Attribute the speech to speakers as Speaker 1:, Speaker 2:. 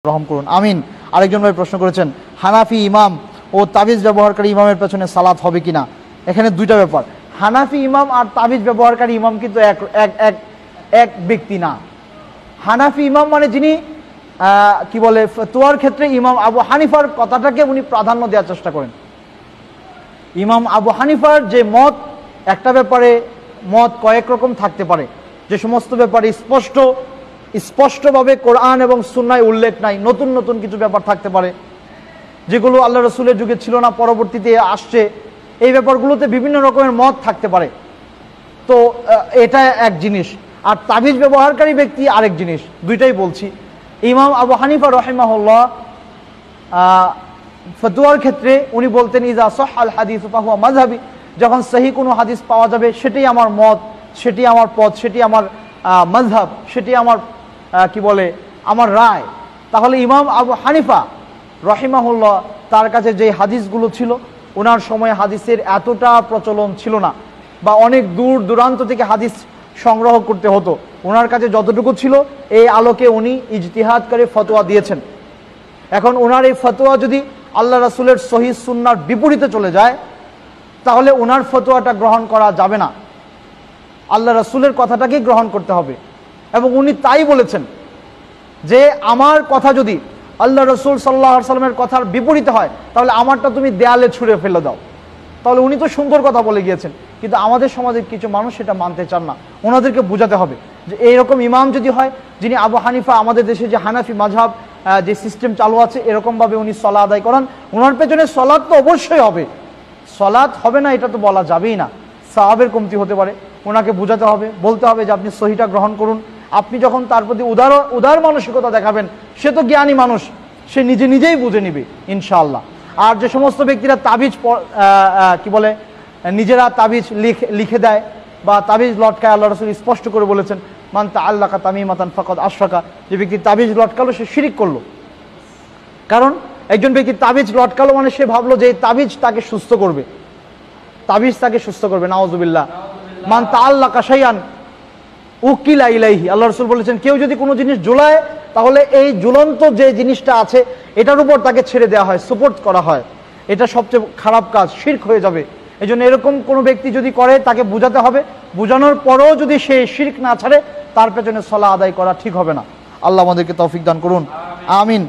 Speaker 1: রহম করুন, আমিন। আরেকজন ভাই প্রশ্ন করেছেন, হানাফি ইমাম ও তাবিজ ব্যবহারকারী ইমামের পেছনে সালাত হবে কিনা। এখানে দুইটা ব্যাপার, হানাফি ইমাম আর তাবিজ ব্যবহারকারী ইমাম কিন্তু এক ব্যক্তি না। হানাফি ইমাম মানে যিনি কি বলে ফতোয়ার ক্ষেত্রে ইমাম আবু হানিফার কথাটাকে উনি প্রাধান্য দেওয়ার চেষ্টা করেন। ইমাম আবু হানিফার যে মত, একটা ব্যাপারে মত কয়েক রকম থাকতে পারে, যে সমস্ত ব্যাপারে স্পষ্টভাবে কোরআন এবং সুন্নায় উল্লেখ নাই, নতুন নতুন কিছু ব্যাপার থাকতে পারে যেগুলো আল্লাহ রসুলের যুগে ছিল না, পরবর্তীতে আসছে, এই ব্যাপারগুলোতে বিভিন্ন রকমের মত থাকতে পারে। তো এটা এক জিনিস, আর তাবিজ ব্যবহারকারী ব্যক্তি আরেক জিনিস। দুইটাই বলছি। ইমাম আবু হানিফা রহিমাহুল্লাহ ফতোয়ার ক্ষেত্রে উনি বলতেন, ইজা সাহহাল হাদিস ফাহুয়া মাযহাবি, যখন সহি কোনো হাদিস পাওয়া যাবে সেটাই আমার মত, সেটি আমার পথ, সেটি আমার মাযহাব, সেটি আমার কি বলে আমার রায়। তাহলে ইমাম আবু হানিফা রহিমাহুল্লাহ তার কাছে যে হাদিসগুলো ছিল, ওনার সময় হাদিসের এতটা প্রচলন ছিল না, বা অনেক দূর দূরান্ত থেকে হাদিস সংগ্রহ করতে হতো। ওনার কাছে যতটুকু ছিল এই আলোকে উনি ইজতিহাদ করে ফতোয়া দিয়েছেন। এখন ওনার এই ফতোয়া যদি আল্লাহ রাসূলের সহিহ সুন্নাহর বিপরীতে চলে যায়, তাহলে ওনার ফতোয়াটা গ্রহণ করা যাবে না, আল্লাহ রাসূলের কথাটাকেই গ্রহণ করতে হবে। এবং উনি তাই বলেছেন যে আমার কথা যদি আল্লাহ রসুল সাল্লাল্লাহু আলাইহি ওয়াসাল্লামের কথার বিপরীতে হয়, তাহলে আমারটা তুমি দেয়ালে ছুঁড়ে ফেলে দাও। তাহলে উনি তো সুন্দর কথা বলে গিয়েছেন, কিন্তু আমাদের সমাজের কিছু মানুষ সেটা মানতে চান না। ওনাদেরকে বোঝাতে হবে যে এইরকম ইমাম যদি হয়, যিনি আবু হানিফা, আমাদের দেশে যে হানাফি মাযহাব যে সিস্টেম চালু আছে, এরকমভাবে উনি সলাত আদায় করান, ওনার পেছনে সলাত তো অবশ্যই হবে, সলাত হবে না এটা তো বলা যাবেই না, সাহাবের কমতি হতে পারে। ওনাকে বোঝাতে হবে, বলতে হবে যে আপনি সহিটা গ্রহণ করুন। আপনি যখন তার প্রতি উদার মানসিকতা দেখাবেন, সে তো জ্ঞানী মানুষ, সে নিজেই বুঝে নিবে ইনশাআল্লাহ। আর যে সমস্ত ব্যক্তিরা তাবিজ কি বলে নিজেরা তাবিজ লিখে দেয় বা তাবিজ লটকায়, আল্লাহ রাসূল স্পষ্ট করে বলেছেন, মান তাআল্লাকা তামিমাতান ফাকাদ আশরাকা, যে ব্যক্তি তাবিজ লটকালো সে শিরিক করলো। কারণ একজন ব্যক্তি তাবিজ লটকালো মানে সে ভাবলো যে তাবিজ তাকে সুস্থ করবে, তাবিজ তাকে সুস্থ করবে, নাউযুবিল্লাহ। মান তাআল্লাকা শাইআন উকিলা ইলাইহি, আল্লাহ রাসূল বলেছেন কেউ যদি কোনো জিনিস ঝুলায়, তাহলে এই ঝুলন্ত যে জিনিসটা আছে এটার উপর তাকে ছেড়ে দেওয়া হয়, সুপোর্ট করা হয়। এটা সবচেয়ে খারাপ কাজ, শিরক হয়ে যাবে। এই জন্য এরকম কোনো ব্যক্তি যদি করে, তাকে বোঝাতে হবে, বোঝানোর পরেও যদি সে শিরক না ছাড়ে, তার পেছনে সালাত আদায় করা ঠিক হবে না। আল্লাহ আমাদেরকে তৌফিক দান করুন, আমিন।